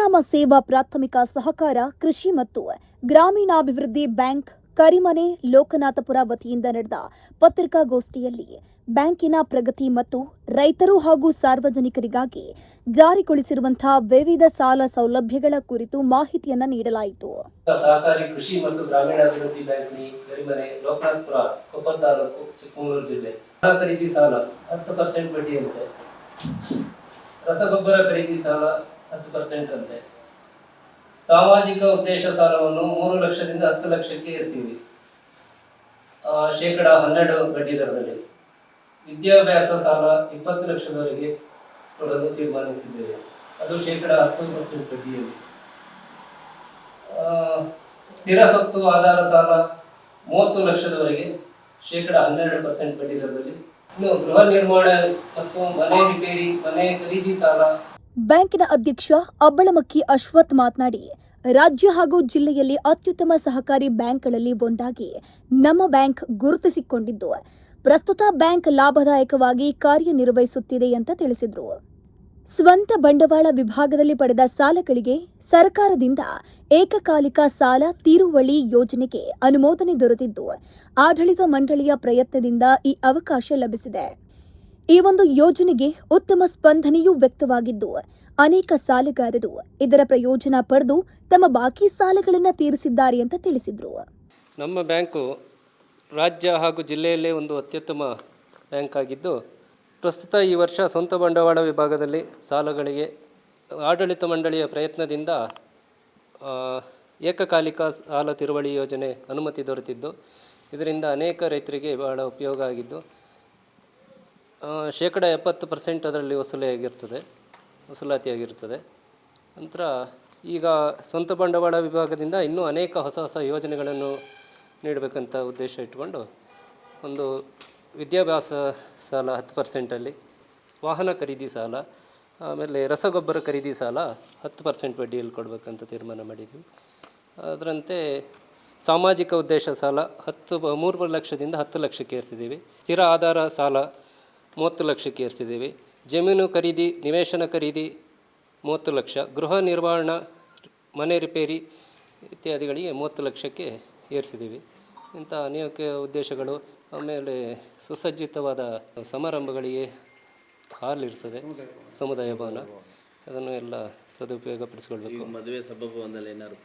ಪರಿಣಾಮ ಸೇವಾ ಪ್ರಾಥಮಿಕ ಸಹಕಾರ ಕೃಷಿ ಮತ್ತು ಗ್ರಾಮೀಣಾಭಿವೃದ್ಧಿ ಬ್ಯಾಂಕ್ ಕರಿಮನೆ ಲೋಕನಾಥಪುರ ವತಿಯಿಂದ ನಡೆದ ಪತ್ರಿಕಾಗೋಷ್ಠಿಯಲ್ಲಿ ಬ್ಯಾಂಕಿನ ಪ್ರಗತಿ ಮತ್ತು ರೈತರು ಹಾಗೂ ಸಾರ್ವಜನಿಕರಿಗಾಗಿ ಜಾರಿಗೊಳಿಸಿರುವಂತಹ ವಿವಿಧ ಸಾಲ ಸೌಲಭ್ಯಗಳ ಕುರಿತು ಮಾಹಿತಿಯನ್ನು ನೀಡಲಾಯಿತು. ಸಹಕಾರಿ ಕೃಷಿ ಮತ್ತು ಗ್ರಾಮೀಣಾಭಿವೃದ್ಧಿ ಬ್ಯಾಂಕ್ ಕರಿಮನೆ ಲೋಕನಾಥಪುರ ಕೊಪ್ಪಳ ತಾಲೂಕು ಚಿಕ್ಕಮಗಳೂರು ಜಿಲ್ಲೆ ಖರೀದಿ ಸಾಲ 10% ಬಡ್ಡಿಯಂತೆ, ರಸಗೊಬ್ಬರ ಖರೀದಿ ಸಾಲ 10% ಅಂತೆ, ಸಾಮಾಜಿಕ ಉದ್ದೇಶ ಸಾಲವನ್ನು 3 ಲಕ್ಷದಿಂದ 10 ಲಕ್ಷಕ್ಕೆ ಏರಿಸಿವಿ, ಶೇಕಡ 12 ಬಡ್ಡಿ ದರದಲ್ಲಿ. ವಿದ್ಯಾಭ್ಯಾಸ ಸಾಲ 20 ಲಕ್ಷದವರೆಗೆ ಕೊಡಲು ತೀರ್ಮಾನಿಸಿದ್ದೇವೆ, ಅದು ಶೇಕಡ 10% ಬಡ್ಡಿಯಲ್ಲಿ. ಸ್ಥಿರ ಸ್ವತ್ತು ಆಧಾರ ಸಾಲ 30 ಲಕ್ಷದವರೆಗೆ ಶೇಕಡ 12% ಬಡ್ಡಿ ದರದಲ್ಲಿ. ಇನ್ನು ಗೃಹ ನಿರ್ಮಾಣ ಮತ್ತು ಮನೆ ರಿಪೇರಿ, ಮನೆ ಖರೀದಿ ಸಾಲ. ಬ್ಯಾಂಕಿನ ಅಧ್ಯಕ್ಷ ಅಬ್ಬಳಮಕ್ಕಿ ಅಶ್ವಥ್ ಮಾತನಾಡಿ, ರಾಜ್ಯ ಹಾಗೂ ಜಿಲ್ಲೆಯಲ್ಲಿ ಅತ್ಯುತ್ತಮ ಸಹಕಾರಿ ಬ್ಯಾಂಕ್ಗಳಲ್ಲಿ ಒಂದಾಗಿ ನಮ್ಮ ಬ್ಯಾಂಕ್ ಗುರುತಿಸಿಕೊಂಡಿದ್ದು, ಪ್ರಸ್ತುತ ಬ್ಯಾಂಕ್ ಲಾಭದಾಯಕವಾಗಿ ಕಾರ್ಯನಿರ್ವಹಿಸುತ್ತಿದೆ ಅಂತ ತಿಳಿಸಿದರು. ಸ್ವಂತ ಬಂಡವಾಳ ವಿಭಾಗದಲ್ಲಿ ಪಡೆದ ಸಾಲಗಳಿಗೆ ಸರ್ಕಾರದಿಂದ ಏಕಕಾಲಿಕ ಸಾಲ ತೀರುವಳಿ ಯೋಜನೆಗೆ ಅನುಮೋದನೆ ದೊರೆತಿದ್ದು, ಆಡಳಿತ ಮಂಡಳಿಯ ಪ್ರಯತ್ನದಿಂದ ಈ ಅವಕಾಶ ಲಭಿಸಿದೆ. ಈ ಒಂದು ಯೋಜನೆಗೆ ಉತ್ತಮ ಸ್ಪಂದನೆಯೂ ವ್ಯಕ್ತವಾಗಿದ್ದು, ಅನೇಕ ಸಾಲಗಾರರು ಇದರ ಪ್ರಯೋಜನ ಪಡೆದು ತಮ್ಮ ಬಾಕಿ ಸಾಲಗಳನ್ನು ತೀರಿಸಿದ್ದಾರೆ ಅಂತ ತಿಳಿಸಿದರು. ನಮ್ಮ ಬ್ಯಾಂಕು ರಾಜ್ಯ ಹಾಗೂ ಜಿಲ್ಲೆಯಲ್ಲೇ ಒಂದು ಅತ್ಯುತ್ತಮ ಬ್ಯಾಂಕ್ ಆಗಿದ್ದು, ಪ್ರಸ್ತುತ ಈ ವರ್ಷ ಸ್ವಂತ ಬಂಡವಾಳ ವಿಭಾಗದಲ್ಲಿ ಸಾಲಗಳಿಗೆ ಆಡಳಿತ ಮಂಡಳಿಯ ಪ್ರಯತ್ನದಿಂದ ಏಕಕಾಲಿಕ ಸಾಲ ತಿರುವಳಿ ಯೋಜನೆ ಅನುಮತಿ ದೊರೆತಿದ್ದು, ಇದರಿಂದ ಅನೇಕ ರೈತರಿಗೆ ಬಹಳ ಉಪಯೋಗ ಆಗಿದ್ದು, ಶೇಕಡ 70% ಅದರಲ್ಲಿ ವಸೂಲಾತಿಯಾಗಿರ್ತದೆ. ನಂತರ ಈಗ ಸ್ವಂತ ಬಂಡವಾಳ ವಿಭಾಗದಿಂದ ಇನ್ನೂ ಅನೇಕ ಹೊಸ ಹೊಸ ಯೋಜನೆಗಳನ್ನು ನೀಡಬೇಕಂತ ಉದ್ದೇಶ ಇಟ್ಟುಕೊಂಡು ಒಂದು ವಿದ್ಯಾಭ್ಯಾಸ ಸಾಲ 10%, ವಾಹನ ಖರೀದಿ ಸಾಲ, ಆಮೇಲೆ ರಸಗೊಬ್ಬರ ಖರೀದಿ ಸಾಲ 10% ಬಡ್ಡಿಯಲ್ಲಿ ಕೊಡಬೇಕಂತ ತೀರ್ಮಾನ ಮಾಡಿದ್ದೀವಿ. ಅದರಂತೆ ಸಾಮಾಜಿಕ ಉದ್ದೇಶ ಸಾಲ 3 ಲಕ್ಷದಿಂದ 10 ಲಕ್ಷಕ್ಕೆ ಏರಿಸಿದ್ದೀವಿ. ಸ್ಥಿರ ಆಧಾರ ಸಾಲ 30 ಲಕ್ಷಕ್ಕೆ ಏರಿಸಿದ್ದೀವಿ. ಜಮೀನು ಖರೀದಿ, ನಿವೇಶನ ಖರೀದಿ 30 ಲಕ್ಷ, ಗೃಹ ನಿರ್ವಹಣಾ, ಮನೆ ರಿಪೇರಿ ಇತ್ಯಾದಿಗಳಿಗೆ 30 ಲಕ್ಷಕ್ಕೆ ಏರಿಸಿದ್ದೀವಿ. ಇಂಥ ಅನೇಕ ಉದ್ದೇಶಗಳು. ಆಮೇಲೆ ಸುಸಜ್ಜಿತವಾದ ಸಮಾರಂಭಗಳಿಗೆ ಹಾಲ್ ಇರ್ತದೆ, ಸಮುದಾಯ ಭವನ, ಅದನ್ನು ಎಲ್ಲ ಸದುಪಯೋಗ ಪಡಿಸ್ಕೊಳ್ಬೇಕು. ಮದುವೆ ಸಭಾಭವನದಲ್ಲಿ ಏನಾದ್ರು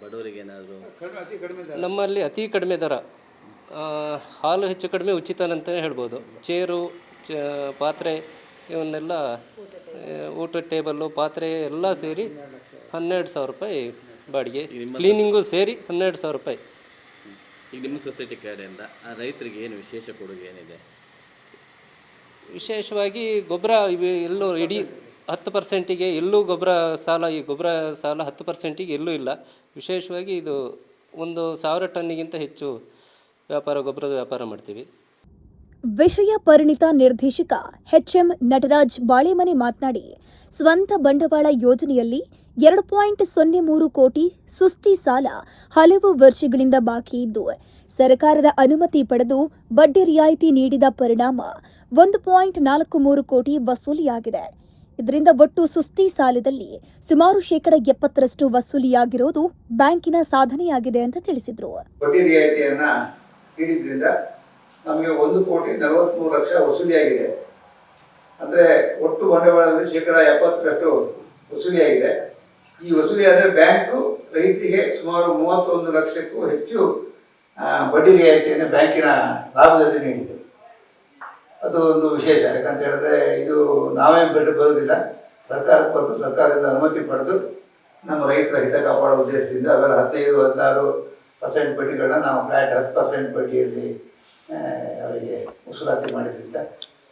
ಬಡವರಿಗೆ ಏನಾದರೂ ನಮ್ಮಲ್ಲಿ ಅತಿ ಕಡಿಮೆ ದರ, ಹಾಲು ಹೆಚ್ಚು ಕಡಿಮೆ ಉಚಿತ ಅಂತಲೇ ಹೇಳ್ಬೋದು. ಚೇರು, ಪಾತ್ರೆ ಇವನ್ನೆಲ್ಲ, ಊಟದ ಟೇಬಲ್ಲು, ಪಾತ್ರೆ ಎಲ್ಲ ಸೇರಿ 12,000 ರೂಪಾಯಿ ಬಾಡಿಗೆ, ಕ್ಲೀನಿಂಗು ಸೇರಿ 12,000 ರೂಪಾಯಿ. ಈಗ ನಿಮ್ಮ ಸೊಸೈಟಿ ಕಡೆಯಿಂದ ರೈತರಿಗೆ ಏನು ವಿಶೇಷ ಕೊಡುಗೆ ಏನಿದೆ? ವಿಶೇಷವಾಗಿ ಗೊಬ್ಬರ ಎಲ್ಲೂ ಇಡೀ 10%ಗೆ ಎಲ್ಲೂ ಗೊಬ್ಬರ ಸಾಲ, ಈ ಗೊಬ್ಬರ ಸಾಲ 10%ಗೆ ಎಲ್ಲೂ ಇಲ್ಲ. ವಿಶೇಷವಾಗಿ ಇದು 1,000 ಟನ್ನಿಗಿಂತ ಹೆಚ್ಚು ಗೊಬ್ಬರದ ವ್ಯಾಪಾರ ಮಾಡ್ತೀವಿ. ವಿಷಯ ಪರಿಣಿತ ನಿರ್ದೇಶಕ ಎಚ್ಎಂ ನಟರಾಜ್ ಬಾಳೆಮನೆ ಮಾತನಾಡಿ, ಸ್ವಂತ ಬಂಡವಾಳ ಯೋಜನೆಯಲ್ಲಿ 2.03 ಕೋಟಿ ಸುಸ್ತಿ ಸಾಲ ಹಲವು ವರ್ಷಗಳಿಂದ ಬಾಕಿ ಇದ್ದು, ಸರ್ಕಾರದ ಅನುಮತಿ ಪಡೆದು ಬಡ್ಡಿ ರಿಯಾಯಿತಿ ನೀಡಿದ ಪರಿಣಾಮ 1.43 ಕೋಟಿ ವಸೂಲಿಯಾಗಿದೆ. ಇದರಿಂದ ಒಟ್ಟು ಸುಸ್ತಿ ಸಾಲದಲ್ಲಿ ಸುಮಾರು ಶೇಕಡ 70% ವಸೂಲಿಯಾಗಿರುವುದು ಬ್ಯಾಂಕಿನ ಸಾಧನೆಯಾಗಿದೆ ಅಂತ ತಿಳಿಸಿದರು. ಬಡ್ಡಿ ರಿಯಾಯಿತಿಯನ್ನ ನೀಡಿದ್ರಿಂದ ನಮಗೆ 1,43 ಲಕ್ಷ ವಸೂಲಿಯಾಗಿದೆ. ಅಂದರೆ ಒಟ್ಟು ಬಂಡವಾಳದಲ್ಲಿ ಶೇಕಡ 70% ವಸೂಲಿಯಾಗಿದೆ. ಈ ವಸೂಲಿಯಾದರೆ ಬ್ಯಾಂಕು ರೈತರಿಗೆ ಸುಮಾರು 31 ಲಕ್ಷಕ್ಕೂ ಹೆಚ್ಚು ಬಡ್ಡಿ ರಿಯಾಯಿತಿಯನ್ನು ಬ್ಯಾಂಕಿನ ಲಾಭದಲ್ಲಿ ನೀಡಿದೆ. ಅದು ಒಂದು ವಿಶೇಷ. ಯಾಕಂತ ಹೇಳಿದ್ರೆ ಇದು ನಾವೇ ಬರೋದಿಲ್ಲ, ಸರ್ಕಾರಕ್ಕೆ ಬಂದು ಸರ್ಕಾರದಿಂದ ಅನುಮತಿ ಪಡೆದು ನಮ್ಮ ರೈತರ ಹಿತ ಕಾಪಾಡುವ ಉದ್ದೇಶದಿಂದ ಅವೆಲ್ಲ 15-16% ಬಡ್ಡಿಗಳನ್ನ ನಾವು ಫ್ಲ್ಯಾಟ್ 10% ಬಡ್ಡಿಯಲ್ಲಿ ಅವರಿಗೆ ವಸೂಲಾತಿ ಮಾಡಿದ್ರಿಂದ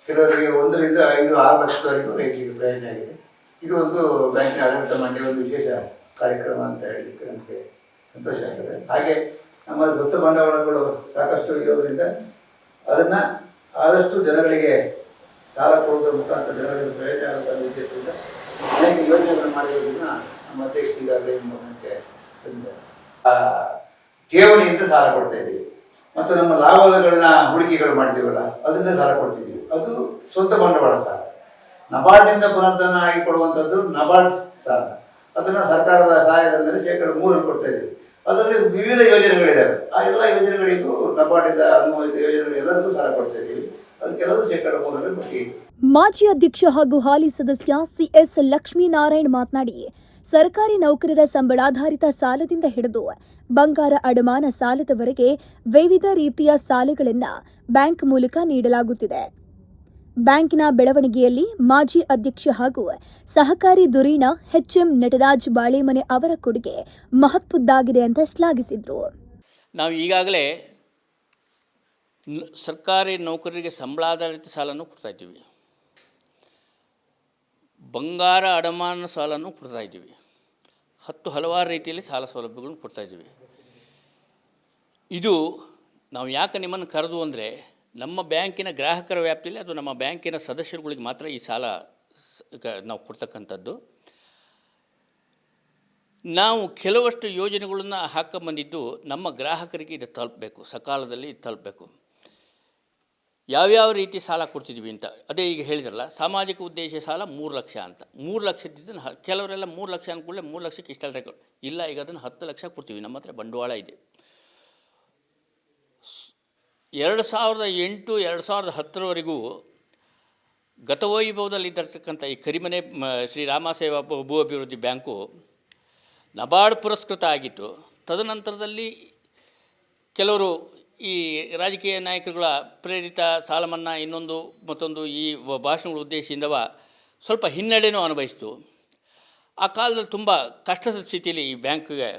ಕೆಲವರಿಗೆ 1-5-6 ಲಕ್ಷದವರೆಗೂ ರೈತರಿಗೆ ಪ್ರಯೋಜನ ಆಗಿದೆ. ಇದು ಒಂದು ಬ್ಯಾಂಕಿನ ಆಡಳಿತ ಮಂಡಳಿಯ ಒಂದು ವಿಶೇಷ ಕಾರ್ಯಕ್ರಮ ಅಂತ ಹೇಳಲಿಕ್ಕೆ ನಮಗೆ ಸಂತೋಷ ಆಗ್ತದೆ. ಹಾಗೆ ನಮ್ಮಲ್ಲಿ ಸ್ವಂತ ಬಂಡವಾಳಗಳು ಸಾಕಷ್ಟು ಇರೋದ್ರಿಂದ ಅದನ್ನು ಆದಷ್ಟು ಜನಗಳಿಗೆ ಸಾಲ ಕೊಡುವುದರ ಮುಖಾಂತರ ಜನಗಳಿಗೆ ಪ್ರಯೋಜನ ಆಗುವ ಉದ್ದೇಶದಿಂದ ಅನೇಕ ಯೋಜನೆಗಳನ್ನು ಮಾಡಿರೋದನ್ನ ನಮ್ಮ ಅಧ್ಯಕ್ಷರು ಈಗಾಗಲೇ ಗಮನಕ್ಕೆ ತಂದಿದ್ದಾರೆ. ಠೇವಣಿಯಿಂದ ಸಾಲ ಕೊಡ್ತಾ ಇದ್ದೀವಿ ಮತ್ತು ನಮ್ಮ ಲಾಭಗಳನ್ನ ಹೂಡಿಕೆಗಳು ಮಾಡಿದ್ದೀವಲ್ಲ ಅದರಿಂದ ಸಾಲ ಕೊಡ್ತಿದ್ದೀವಿ. ಅದು ಸ್ವಂತ ಬಂಡವಾಳ ಸಾಲ. ನಬಾರ್ಡ್ನಿಂದ ಪುನರುತ್ಥಾನ ಆಗಿ ಕೊಡುವಂಥದ್ದು ನಬಾರ್ಡ್ ಸಾಲ. ಅದನ್ನು ಸರ್ಕಾರದ ಸಹಾಯಧನದಲ್ಲಿ ಶೇಕಡ 3 ಕೊಡ್ತಾ ಇದ್ದೀವಿ. ಅದರಲ್ಲಿ ವಿವಿಧ ಯೋಜನೆಗಳಿದ್ದಾವೆ. ಆ ಎಲ್ಲ ಯೋಜನೆಗಳಿಗೂ ನಬಾರ್ಡಿಂದ ಅನುಮೋದಿತ ಯೋಜನೆಗಳೆಲ್ಲರಿಗೂ ಸಾಲ ಕೊಡ್ತಾ ಇದ್ದೀವಿ. ಅದಕ್ಕೆಲ್ಲರೂ ಶೇಕಡ 3 ಬಡ್ಡಿ. ಮಾಜಿ ಅಧ್ಯಕ್ಷ ಹಾಗೂ ಹಾಲಿ ಸದಸ್ಯ ಸಿಎಸ್ ಲಕ್ಷ್ಮೀನಾರಾಯಣ್ ಮಾತನಾಡಿ, ಸರ್ಕಾರಿ ನೌಕರರ ಸಂಬಳಾಧಾರಿತ ಸಾಲದಿಂದ ಹಿಡಿದು ಬಂಗಾರ ಅಡಮಾನ ಸಾಲದವರೆಗೆ ವಿವಿಧ ರೀತಿಯ ಸಾಲಗಳನ್ನು ಬ್ಯಾಂಕ್ ಮೂಲಕ ನೀಡಲಾಗುತ್ತಿದೆ. ಬ್ಯಾಂಕಿನ ಬೆಳವಣಿಗೆಯಲ್ಲಿ ಮಾಜಿ ಅಧ್ಯಕ್ಷ ಹಾಗೂ ಸಹಕಾರಿ ಧುರೀಣ ಎಚ್ಎಂ ನಟರಾಜ್ ಬಾಳೆಮನೆ ಅವರ ಕೊಡುಗೆ ಮಹತ್ವದ್ದಾಗಿದೆ ಅಂತ ಶ್ಲಾಘಿಸಿದರು. ನಾವು ಈಗಾಗಲೇ ಸರ್ಕಾರಿ ನೌಕರರಿಗೆ ಸಂಬಳಾಧಾರಿತ ಸಾಲನ್ನು ಕೊಡ್ತಾಯಿದ್ದೀವಿ, ಬಂಗಾರ ಅಡಮಾನ ಸಾಲನ್ನು ಕೊಡ್ತಾಯಿದ್ದೀವಿ, ಹಲವಾರು ರೀತಿಯಲ್ಲಿ ಸಾಲ ಸೌಲಭ್ಯಗಳನ್ನು ಕೊಡ್ತಾಯಿದ್ದೀವಿ. ಇದು ನಾವು ಯಾಕೆ ನಿಮ್ಮನ್ನು ಕರೆದು ಅಂದರೆ, ನಮ್ಮ ಬ್ಯಾಂಕಿನ ಗ್ರಾಹಕರ ವ್ಯಾಪ್ತಿಯಲ್ಲಿ ಅದು ನಮ್ಮ ಬ್ಯಾಂಕಿನ ಸದಸ್ಯರುಗಳಿಗೆ ಮಾತ್ರ ಈ ಸಾಲ ನಾವು ಕೊಡ್ತಕ್ಕಂಥದ್ದು. ನಾವು ಕೆಲವಷ್ಟು ಯೋಜನೆಗಳನ್ನು ಹಾಕೊಂಬಂದಿದ್ದು ನಮ್ಮ ಗ್ರಾಹಕರಿಗೆ ಇದು ತಲುಪಬೇಕು, ಸಕಾಲದಲ್ಲಿ ತಲುಪಬೇಕು. ಯಾವ್ಯಾವ ರೀತಿ ಸಾಲ ಕೊಡ್ತಿದ್ವಿ ಅಂತ ಅದೇ ಈಗ ಹೇಳಿದ್ರಲ್ಲ, ಸಾಮಾಜಿಕ ಉದ್ದೇಶ ಸಾಲ 3 ಲಕ್ಷ ಅಂತ. 3 ಲಕ್ಷದಿಂದ ಕೆಲವರೆಲ್ಲ 3 ಲಕ್ಷ ಅಂದ್ಕೊಳ್ಳೆ 3 ಲಕ್ಷಕ್ಕೆ ಇಷ್ಟೆಲ್ಲ ರೆಕಾರ್ಡ್ ಇಲ್ಲ. ಈಗ ಅದನ್ನು 10 ಲಕ್ಷ ಕೊಡ್ತೀವಿ. ನಮ್ಮ ಹತ್ರ ಬಂಡವಾಳ ಇದೆ. 2008 2010ರವರೆಗೂ ಗತವೈಭವದಲ್ಲಿದ್ದರ್ತಕ್ಕಂಥ ಈ ಕರಿಮನೆ ಶ್ರೀ ರಾಮಸೇವಾ ಭೂ ಅಭಿವೃದ್ಧಿ ಬ್ಯಾಂಕು ನಬಾರ್ಡ್ ಪುರಸ್ಕೃತ ಆಗಿತ್ತು. ತದನಂತರದಲ್ಲಿ ಕೆಲವರು ಈ ರಾಜಕೀಯ ನಾಯಕರುಗಳ ಪ್ರೇರಿತ ಸಾಲ ಮನ್ನಾ ಇನ್ನೊಂದು ಮತ್ತೊಂದು ಈ ಭಾಷಣಗಳ ಉದ್ದೇಶದಿಂದವ ಸ್ವಲ್ಪ ಹಿನ್ನಡೆನೂ ಅನುಭವಿಸಿತು. ಆ ಕಾಲದಲ್ಲಿ ತುಂಬ ಕಷ್ಟದ ಸ್ಥಿತಿಯಲ್ಲಿ ಈ ಬ್ಯಾಂಕ್ಗೆ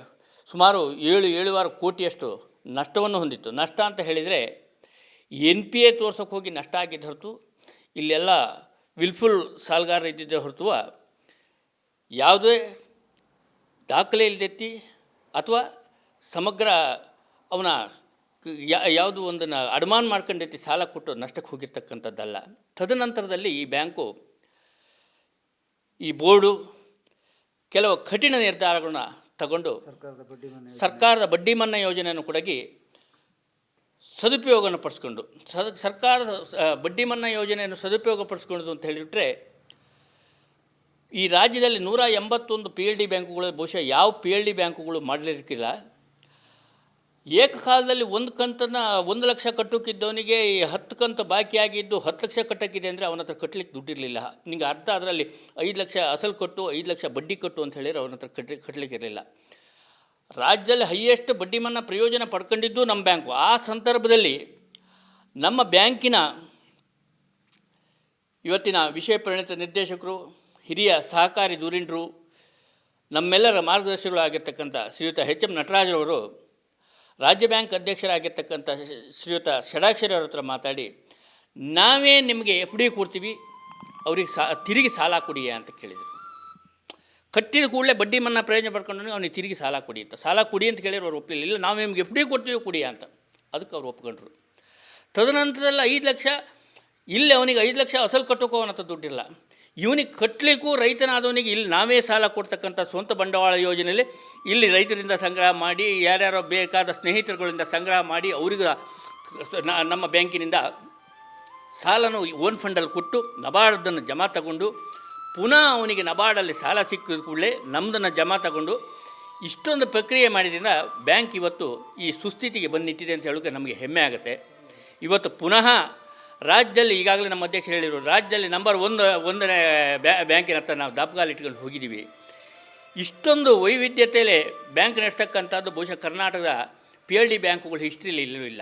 ಸುಮಾರು 7-7.5 ಕೋಟಿಯಷ್ಟು ನಷ್ಟವನ್ನು ಹೊಂದಿತ್ತು. ನಷ್ಟ ಅಂತ ಹೇಳಿದರೆ NPA ತೋರ್ಸೋಕೆ ಹೋಗಿ ನಷ್ಟ ಆಗಿದ್ದ ಹೊರತು ಇಲ್ಲೆಲ್ಲ ವಿಲ್ಫುಲ್ ಸಾಲಗಾರ ಇದ್ದಿದ್ದೇ ಹೊರತು ಯಾವುದೇ ದಾಖಲೆ ಇಲ್ಲದೆತ್ತಿ ಅಥವಾ ಸಮಗ್ರ ಅವನ ಯಾವುದು ಒಂದನ್ನು ಅಡಮಾನ ಮಾಡ್ಕೊಂಡೈತಿ ಸಾಲ ಕೊಟ್ಟು ನಷ್ಟಕ್ಕೆ ಹೋಗಿರ್ತಕ್ಕಂಥದ್ದಲ್ಲ. ತದನಂತರದಲ್ಲಿ ಈ ಬ್ಯಾಂಕು ಈ ಬೋರ್ಡು ಕೆಲವು ಕಠಿಣ ನಿರ್ಧಾರಗಳನ್ನ ತಗೊಂಡು ಸರ್ಕಾರದ ಬಡ್ಡಿ ಮನ್ನಾ ಯೋಜನೆಯನ್ನು ಕೂಡ ಸದುಪಯೋಗವನ್ನು ಪಡಿಸ್ಕೊಂಡು ಸರ್ಕಾರದ ಬಡ್ಡಿ ಮನ್ನಾ ಯೋಜನೆಯನ್ನು ಸದುಪಯೋಗ ಪಡಿಸ್ಕೊಳ್ಳೋದು ಅಂತ ಹೇಳಿಬಿಟ್ರೆ, ಈ ರಾಜ್ಯದಲ್ಲಿ 181 PLD ಬ್ಯಾಂಕುಗಳು ಬಹುಶಃ ಯಾವ PLD ಬ್ಯಾಂಕುಗಳು ಮಾಡಲಿಕ್ಕಿಲ್ಲ. ಏಕಕಾಲದಲ್ಲಿ ಒಂದು ಕಂತನ್ನು 1 ಲಕ್ಷ ಕಟ್ಟೋಕ್ಕಿದ್ದವನಿಗೆ 10 ಕಂತು ಬಾಕಿ ಆಗಿದ್ದು 10 ಲಕ್ಷ ಕಟ್ಟೋಕ್ಕಿದೆ ಅಂದರೆ ಅವನ ಹತ್ರ ಕಟ್ಟಲಿಕ್ಕೆ ದುಡ್ಡಿರಲಿಲ್ಲ. ನಿಂಗೆ ಅರ್ಥ ಅದರಲ್ಲಿ 5 ಲಕ್ಷ ಅಸಲು ಕಟ್ಟು 5 ಲಕ್ಷ ಬಡ್ಡಿ ಕಟ್ಟು ಅಂತ ಹೇಳಿದ್ರೆ ಅವನ ಹತ್ರ ಕಟ್ಟಲಿಕ್ಕೆ ಇರಲಿಲ್ಲ. ರಾಜ್ಯದಲ್ಲಿ ಹೈಯೆಸ್ಟ್ ಬಡ್ಡಿ ಮನ್ನಾ ಪ್ರಯೋಜನ ಪಡ್ಕೊಂಡಿದ್ದು ನಮ್ಮ ಬ್ಯಾಂಕು. ಆ ಸಂದರ್ಭದಲ್ಲಿ ನಮ್ಮ ಬ್ಯಾಂಕಿನ ಇವತ್ತಿನ ವಿಷಯ ಪರಿಣಿತ ನಿರ್ದೇಶಕರು, ಹಿರಿಯ ಸಹಕಾರಿ ಧುರೀಣರು, ನಮ್ಮೆಲ್ಲರ ಮಾರ್ಗದರ್ಶಿಗಳು ಆಗಿರ್ತಕ್ಕಂಥ ಶ್ರೀಯುತ ಎಚ್.ಎಂ. ನಟರಾಜರವರು ರಾಜ್ಯ ಬ್ಯಾಂಕ್ ಅಧ್ಯಕ್ಷರಾಗಿರ್ತಕ್ಕಂಥ ಶ್ರೀಯುತ ಷಡಾಕ್ಷರವ್ರ ಹತ್ರ ಮಾತಾಡಿ, ನಾವೇ ನಿಮಗೆ FD ಕೊಡ್ತೀವಿ, ಅವ್ರಿಗೆ ತಿರುಗಿ ಸಾಲ ಕೊಡಿ ಅಂತ ಕೇಳಿದರು. ಕಟ್ಟಿದ ಕೂಡಲೇ ಬಡ್ಡಿ ಮನ್ನಾ ಪ್ರಯೋಜನ ಪಡ್ಕೊಂಡು ಅವನಿಗೆ ತಿರುಗಿ ಸಾಲ ಕೊಡಿ ಅಂತ. ಸಾಲ ಕೊಡಿ ಅಂತ ಕೇಳಿದ್ರು ಅವ್ರು ಒಪ್ಪಲಿಲ್ಲ. ಇಲ್ಲ, ನಾವು ನಿಮ್ಗೆ FD ಕೊಡ್ತೀವಿ ಕೊಡಿ ಅಂತ. ಅದಕ್ಕೆ ಅವ್ರು ಒಪ್ಕೊಂಡ್ರು. ತದನಂತರದಲ್ಲಿ 5 ಲಕ್ಷ ಇಲ್ಲಿ ಅವನಿಗೆ 5 ಲಕ್ಷ ಅಸಲು ಕಟ್ಟೋಕ್ಕೋ ಅವನ ಹತ್ರ ದುಡ್ಡಿಲ್ಲ. ಇವನಿಗೆ ಕಟ್ಟಲಿಕ್ಕೂ ರೈತನಾದವನಿಗೆ ಇಲ್ಲಿ ನಾವೇ ಸಾಲ ಕೊಡ್ತಕ್ಕಂಥ ಸ್ವಂತ ಬಂಡವಾಳ ಯೋಜನೆಯಲ್ಲಿ ಇಲ್ಲಿ ರೈತರಿಂದ ಸಂಗ್ರಹ ಮಾಡಿ, ಯಾರ್ಯಾರೋ ಬೇಕಾದ ಸ್ನೇಹಿತರುಗಳಿಂದ ಸಂಗ್ರಹ ಮಾಡಿ ಅವರಿಗೆ ನಮ್ಮ ಬ್ಯಾಂಕಿನಿಂದ ಸಾಲನು ಓನ್ ಫಂಡಲ್ಲಿ ಕೊಟ್ಟು ನಬಾರ್ಡನ್ನು ಜಮಾ ತಗೊಂಡು ಪುನಃ ಅವನಿಗೆ ನಬಾರ್ಡಲ್ಲಿ ಸಾಲ ಸಿಕ್ಕಿದ ಕೂಡಲೇ ನಮ್ಮದನ್ನು ಜಮಾ ತಗೊಂಡು ಇಷ್ಟೊಂದು ಪ್ರಕ್ರಿಯೆ ಮಾಡಿದ್ರಿಂದ ಬ್ಯಾಂಕ್ ಇವತ್ತು ಈ ಸುಸ್ಥಿತಿಗೆ ಬಂದು ನಿಂತಿದೆ ಅಂತ ಹೇಳೋಕ್ಕೆ ನಮಗೆ ಹೆಮ್ಮೆ ಆಗುತ್ತೆ. ಇವತ್ತು ಪುನಃ ರಾಜ್ಯದಲ್ಲಿ ಈಗಾಗಲೇ ನಮ್ಮ ಅಧ್ಯಕ್ಷರು ಹೇಳಿದರು, ರಾಜ್ಯದಲ್ಲಿ ನಂಬರ್ 1ನೇ ಬ್ಯಾಂಕಿನ ಹತ್ರ ನಾವು ದಾಪಗಾಲು ಇಟ್ಕೊಂಡು ಹೋಗಿದ್ದೀವಿ. ಇಷ್ಟೊಂದು ವೈವಿಧ್ಯತೆಯಲ್ಲೇ ಬ್ಯಾಂಕ್ ನಡೆಸ್ತಕ್ಕಂಥದ್ದು ಬಹುಶಃ ಕರ್ನಾಟಕದ PLD ಬ್ಯಾಂಕುಗಳು ಹಿಸ್ಟ್ರಿಯಲ್ಲಿ ಇಲ್ಲವೂ ಇಲ್ಲ.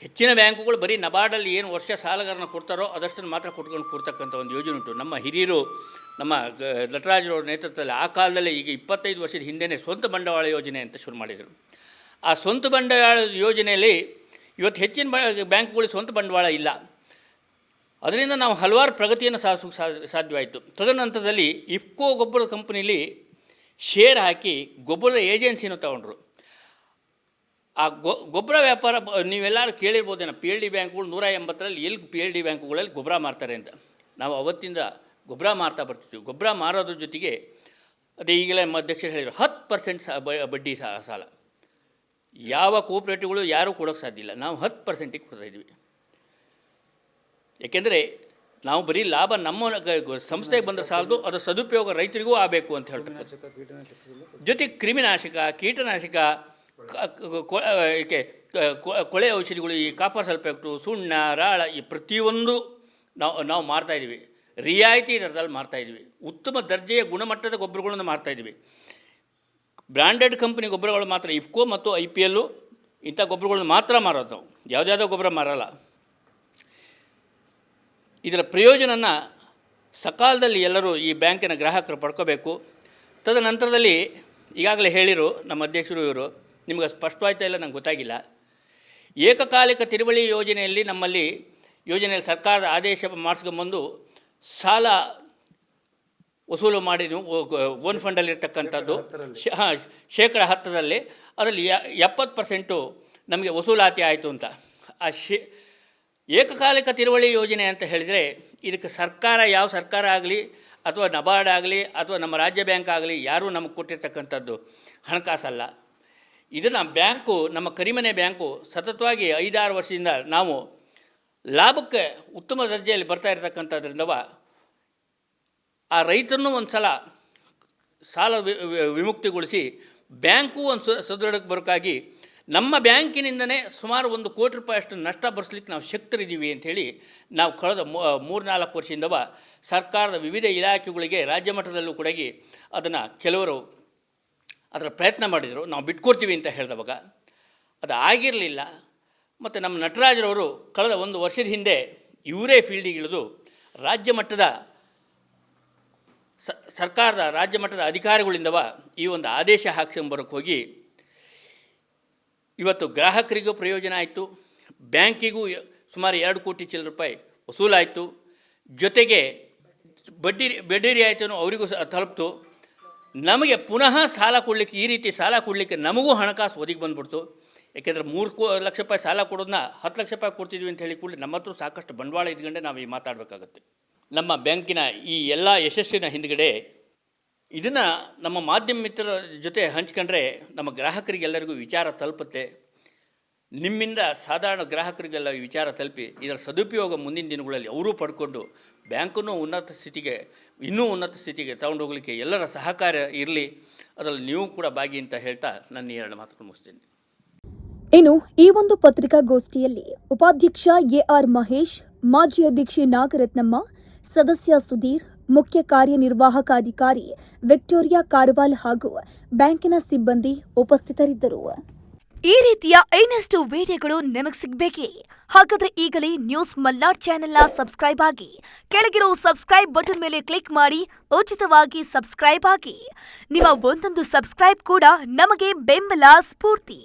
ಹೆಚ್ಚಿನ ಬ್ಯಾಂಕುಗಳು ಬರೀ ನಬಾರ್ಡಲ್ಲಿ ಏನು ವರ್ಷ ಸಾಲಗಾರನ ಕೊಡ್ತಾರೋ ಅದಷ್ಟನ್ನು ಮಾತ್ರ ಕೊಟ್ಕೊಂಡು ಕೊಡ್ತಕ್ಕಂಥ ಒಂದು ಯೋಜನೆ ಉಂಟು. ನಮ್ಮ ಹಿರಿಯರು, ನಮ್ಮ ನಟರಾಜರವ್ರ ನೇತೃತ್ವದಲ್ಲಿ ಆ ಕಾಲದಲ್ಲಿ ಈಗ 25 ವರ್ಷದ ಹಿಂದೆಯೇ ಸ್ವಂತ ಬಂಡವಾಳ ಯೋಜನೆ ಅಂತ ಶುರು ಮಾಡಿದರು. ಆ ಸ್ವಂತ ಬಂಡವಾಳ ಯೋಜನೆಯಲ್ಲಿ ಇವತ್ತು ಹೆಚ್ಚಿನ ಬ್ಯಾಂಕುಗಳಿಗೆ ಸ್ವಂತ ಬಂಡವಾಳ ಇಲ್ಲ. ಅದರಿಂದ ನಾವು ಹಲವಾರು ಪ್ರಗತಿಯನ್ನು ಸಾಧಿಸೋಕ್ಕೆ ಸಾಧ್ಯವಾಯಿತು. ತದನಂತರದಲ್ಲಿ ಇಫ್ಕೋ ಗೊಬ್ಬರದ ಕಂಪನಿಲಿ ಶೇರ್ ಹಾಕಿ ಗೊಬ್ಬರದ ಏಜೆನ್ಸಿನೂ ತಗೊಂಡ್ರು. ಆ ಗೊಬ್ಬರ ವ್ಯಾಪಾರ ನೀವೆಲ್ಲರೂ ಕೇಳಿರ್ಬೋದೇನೋ, PLD ಬ್ಯಾಂಕುಗಳು 180ರಲ್ಲಿ ಎಲ್ಲಿ PLD ಬ್ಯಾಂಕುಗಳಲ್ಲಿ ಗೊಬ್ಬರ ಮಾರ್ತಾರೆ ಅಂತ. ನಾವು ಅವತ್ತಿಂದ ಗೊಬ್ಬರ ಮಾರ್ತಾ ಬರ್ತಿದ್ವಿ. ಗೊಬ್ಬರ ಮಾರೋದ್ರ ಜೊತೆಗೆ ಅದೇ ಈಗಲೇ ನಮ್ಮ ಅಧ್ಯಕ್ಷರು ಹೇಳಿದರು 10% ಬಡ್ಡಿ ಸಾಲ ಯಾವ ಕೋಆಪ್ರೇಟಿವ್ಗಳು ಯಾರೂ ಕೊಡೋಕ್ಕೆ ಸಾಧ್ಯ ಇಲ್ಲ. ನಾವು 10%ಗೆ ಕೊಡ್ತಾಯಿದ್ವಿ. ಏಕೆಂದರೆ ನಾವು ಬರೀ ಲಾಭ ನಮ್ಮ ಸಂಸ್ಥೆಗೆ ಬಂದರೆ ಸಾಲದು, ಅದರ ಸದುಪಯೋಗ ರೈತರಿಗೂ ಆಗಬೇಕು ಅಂತ ಹೇಳ್ತಕ್ಕಂಥ. ಜೊತೆಗೆ ಕ್ರಿಮಿನಾಶಕ, ಕೀಟನಾಶಕ, ಕೊಳೆ ಔಷಧಿಗಳು, ಈ ಕಾಪರ್ ಸಲ್ಫೇಟು, ಸುಣ್ಣ, ರಾಳ, ಈ ಪ್ರತಿಯೊಂದು ನಾವು ಮಾಡ್ತಾಯಿದ್ದೀವಿ. ರಿಯಾಯಿತಿ ದರದಲ್ಲಿ ಮಾಡ್ತಾಯಿದ್ದೀವಿ. ಉತ್ತಮ ದರ್ಜೆಯ ಗುಣಮಟ್ಟದ ಗೊಬ್ಬರಗಳನ್ನು ಮಾಡ್ತಾಯಿದ್ದೀವಿ. ಬ್ರ್ಯಾಂಡೆಡ್ ಕಂಪ್ನಿ ಗೊಬ್ಬರಗಳು ಮಾತ್ರ, ಇಫ್ಕೋ ಮತ್ತು IPL ಇಂಥ ಗೊಬ್ಬರಗಳನ್ನು ಮಾತ್ರ ಮಾರೋದು ನಾವು, ಯಾವುದ್ಯಾವುದೋ ಗೊಬ್ಬರ ಮಾರಲ್ಲ. ಇದರ ಪ್ರಯೋಜನನ ಸಕಾಲದಲ್ಲಿ ಎಲ್ಲರೂ ಈ ಬ್ಯಾಂಕಿನ ಗ್ರಾಹಕರು ಪಡ್ಕೋಬೇಕು. ತದನಂತರದಲ್ಲಿ ಈಗಾಗಲೇ ಹೇಳಿರು ನಮ್ಮ ಅಧ್ಯಕ್ಷರು ಇವರು, ನಿಮಗೆ ಸ್ಪಷ್ಟವಾಯ್ತಾ ಇಲ್ಲ ನಂಗೆ ಗೊತ್ತಾಗಿಲ್ಲ. ಏಕಕಾಲಿಕ ತಿರುವಳಿ ಯೋಜನೆಯಲ್ಲಿ ನಮ್ಮಲ್ಲಿ ಯೋಜನೆಯಲ್ಲಿ ಸರ್ಕಾರದ ಆದೇಶ ಮಾಡಿಸ್ಕೊಂಬಂದು ಸಾಲ ವಸೂಲು ಮಾಡಿ ಓನ್ ಫಂಡಲ್ಲಿರ್ತಕ್ಕಂಥದ್ದು 10% ಅದರಲ್ಲಿ 70% ನಮಗೆ ವಸೂಲಾತಿ ಆಯಿತು ಅಂತ. ಆ ಏಕಕಾಲಿಕ ತಿರುವಳಿ ಯೋಜನೆ ಅಂತ ಹೇಳಿದರೆ ಇದಕ್ಕೆ ಸರ್ಕಾರ, ಯಾವ ಸರ್ಕಾರ ಆಗಲಿ ಅಥವಾ ನಬಾರ್ಡ್ ಆಗಲಿ ಅಥವಾ ನಮ್ಮ ರಾಜ್ಯ ಬ್ಯಾಂಕ್ ಆಗಲಿ ಯಾರೂ ನಮಗೆ ಕೊಟ್ಟಿರ್ತಕ್ಕಂಥದ್ದು ಹಣಕಾಸಲ್ಲ. ಇದನ್ನು ಬ್ಯಾಂಕು, ನಮ್ಮ ಕರಿಮನೆ ಬ್ಯಾಂಕು ಸತತವಾಗಿ 5-6 ವರ್ಷದಿಂದ ನಾವು ಲಾಭಕ್ಕೆ ಉತ್ತಮ ದರ್ಜೆಯಲ್ಲಿ ಬರ್ತಾ ಇರತಕ್ಕಂಥದ್ರಿಂದವ ಆ ರೈತರನ್ನು ಒಂದು ಸಲ ಸಾಲ ವಿಮುಕ್ತಿಗೊಳಿಸಿ ಬ್ಯಾಂಕು ಒಂದು ಸದೃಢಕ್ಕೆ ಬರೋಕ್ಕಾಗಿ ನಮ್ಮ ಬ್ಯಾಂಕಿನಿಂದನೇ ಸುಮಾರು 1 ಕೋಟಿ ರೂಪಾಯಿ ನಷ್ಟ ಭರಿಸ್ಲಿಕ್ಕೆ ನಾವು ಶಕ್ತರಿದ್ದೀವಿ ಅಂಥೇಳಿ ನಾವು ಕಳೆದ 3-4 ವರ್ಷದಿಂದವ ಸರ್ಕಾರದ ವಿವಿಧ ಇಲಾಖೆಗಳಿಗೆ ರಾಜ್ಯ ಮಟ್ಟದಲ್ಲೂ ಕೂಡ ಅದನ್ನು ಕೆಲವರು ಅದರ ಪ್ರಯತ್ನ ಮಾಡಿದರು. ನಾವು ಬಿಟ್ಕೊಡ್ತೀವಿ ಅಂತ ಹೇಳಿದವಾಗ ಅದು ಆಗಿರಲಿಲ್ಲ. ಮತ್ತು ನಮ್ಮ ನಟರಾಜರವರು ಕಳೆದ 1 ವರ್ಷದ ಹಿಂದೆ ಇವರೇ ಫೀಲ್ಡಿಗೆ ಇಳಿದು ರಾಜ್ಯ ಮಟ್ಟದ ಸರ್ಕಾರದ ರಾಜ್ಯ ಮಟ್ಟದ ಅಧಿಕಾರಿಗಳಿಂದವ ಈ ಒಂದು ಆದೇಶ ಹಾಕ್ಸ್ಕೊಂಬರೋಕ್ಕೆ ಹೋಗಿ ಇವತ್ತು ಗ್ರಾಹಕರಿಗೂ ಪ್ರಯೋಜನ ಆಯಿತು, ಬ್ಯಾಂಕಿಗೂ ಸುಮಾರು 2 ಕೋಟಿ ಚಿಲ್ಲರೆ ರೂಪಾಯಿ ವಸೂಲಾಯಿತು, ಜೊತೆಗೆ ಬಡ್ಡಿ ರಿಯಾಯಿತಿನೂ ಅವರಿಗೂ ತಲುಪ್ತು. ನಮಗೆ ಪುನಃ ಸಾಲ ಕೊಡಲಿಕ್ಕೆ, ಈ ರೀತಿ ಸಾಲ ಕೊಡಲಿಕ್ಕೆ ನಮಗೂ ಹಣಕಾಸು ಒದಗಿ ಬಂದುಬಿಡ್ತು. ಯಾಕೆಂದರೆ 3 ಲಕ್ಷ ರೂಪಾಯಿ ಸಾಲ ಕೊಡೋದನ್ನ 10 ಲಕ್ಷ ರೂಪಾಯಿ ಕೊಡ್ತಿದ್ವಿ ಅಂತ ಹೇಳಿ ಕೂಡಲೇ ನಮ್ಮ ಹತ್ರ ಸಾಕಷ್ಟು ಬಂಡವಾಳ ಇದ್ಕೊಂಡೆ ನಾವು ಈ ಮಾತಾಡಬೇಕಾಗತ್ತೆ. ನಮ್ಮ ಬ್ಯಾಂಕಿನ ಈ ಎಲ್ಲ ಯಶಸ್ಸಿನ ಹಿಂದುಗಡೆ ಇದನ್ನು ನಮ್ಮ ಮಾಧ್ಯಮ ಮಿತ್ರರ ಜೊತೆ ಹಂಚ್ಕೊಂಡ್ರೆ ನಮ್ಮ ಗ್ರಾಹಕರಿಗೆಲ್ಲರಿಗೂ ವಿಚಾರ ತಲುಪುತ್ತೆ. ನಿಮ್ಮಿಂದ ಸಾಧಾರಣ ಗ್ರಾಹಕರಿಗೆಲ್ಲ ಈ ವಿಚಾರ ತಲುಪಿ ಇದರ ಸದುಪಯೋಗ ಮುಂದಿನ ದಿನಗಳಲ್ಲಿ ಅವರೂ ಪಡ್ಕೊಂಡು ಬ್ಯಾಂಕನ್ನು ಇನ್ನೂ ಉನ್ನತ ಸ್ಥಿತಿಗೆ ತಗೊಂಡೋಗ್ಲಿಕ್ಕೆ ಎಲ್ಲರ ಸಹಕಾರ ಇರಲಿ, ಅದರಲ್ಲಿ ನೀವು ಕೂಡ ಭಾಗಿ ಅಂತ ಹೇಳ್ತಾ ನನ್ನ 2 ಮಾತುಗಳು ಮುಗಿಸ್ತೀನಿ. ಇನ್ನು ಈ ಒಂದು ಪತ್ರಿಕಾಗೋಷ್ಠಿಯಲ್ಲಿ ಉಪಾಧ್ಯಕ್ಷ AR ಮಹೇಶ್, ಮಾಜಿ ಅಧ್ಯಕ್ಷೆ ನಾಗರತ್ನಮ್ಮ, ಸದಸ್ಯ ಸುಧೀರ್, ಮುಖ್ಯ ಕಾರ್ಯನಿರ್ವಾಹಕ ಅಧಿಕಾರಿ ವಿಕ್ಟೋರಿಯಾ ಕಾರವಾಲ್ ಹಾಗೂ ಬ್ಯಾಂಕಿನ ಸಿಬ್ಬಂದಿ ಉಪಸ್ಥಿತರಿದ್ದರು. ಈ ರೀತಿಯ ಇನ್ನಷ್ಟು ವಿಡಿಯೋಗಳು ನಿಮಗೆ ಸಿಗಬೇಕೇ? ಹಾಗಾದ್ರೆ ಈಗಲೇ ನ್ಯೂಸ್ ಮಲ್ನಾಡ್ ಚಾನೆಲ್ನ ಸಬ್ಸ್ಕ್ರೈಬ್ ಆಗಿ, ಕೆಳಗಿರೋ ಸಬ್ಸ್ಕ್ರೈಬ್ ಬಟನ್ ಮೇಲೆ ಕ್ಲಿಕ್ ಮಾಡಿ ಉಚಿತವಾಗಿ ಸಬ್ಸ್ಕ್ರೈಬ್ ಆಗಿ. ನಿಮ್ಮ ಒಂದೊಂದು ಸಬ್ಸ್ಕ್ರೈಬ್ ಕೂಡ ನಮಗೆ ಬೆಂಬಲ, ಸ್ಫೂರ್ತಿ.